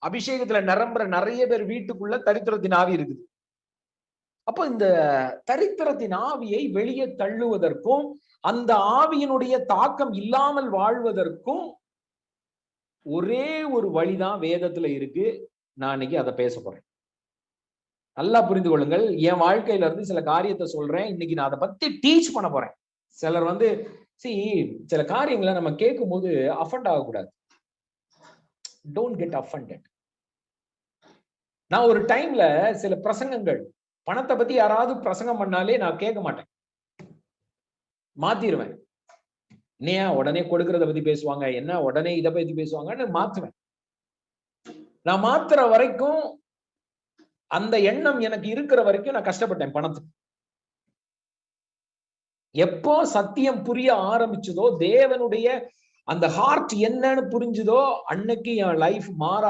அபிஷேகத்துல நிரம்புற நிறைய பேர் வீட்டுக்குள்ள தரித்திரத்தின் ஆவி இருக்குது. அப்போ இந்த தரித்திரத்தின் ஆவியை வெளியே தள்ளுவதற்கும் அந்த ஆவியினுடைய தாக்கம் இல்லாமல் வாழ்வதற்கும் ஒரே ஒரு வழிதான் வேதத்துல இருக்கு. நான் இன்னைக்கு அதை பேச போறேன். நல்லா புரிந்து கொள்ளுங்கள். என் வாழ்க்கையில இருந்து சில காரியத்தை சொல்றேன். இன்னைக்கு நான் அதை பத்தி டீச் பண்ண போறேன். சிலர் சில காரியங்களை நம்ம கேட்கும் போது அஃபண்ட் ஆகக்கூடாது. Don't get offended. நான் ஒரு டைம்ல சில பிரசங்கங்கள், பணத்தை பத்தி யாராவது பிரசங்கம் பண்ணாலே நான் கேட்க மாட்டேன், மாத்திருவேன். என்ன உடனே கொடுக்கறத பத்தி பேசுவாங்க, என்ன உடனே இதை பத்தி பேசுவாங்கன்னு மாத்துவேன். நான் மாத்துற வரைக்கும், அந்த எண்ணம் எனக்கு இருக்கிற வரைக்கும் நான் கஷ்டப்பட்டேன் பணத்துக்கு. எப்போ சத்தியம் புரிய ஆரம்பிச்சதோ, தேவனுடைய அந்த ஹார்ட் என்னன்னு புரிஞ்சுதோ, அன்னைக்கு என் லைஃப் மாற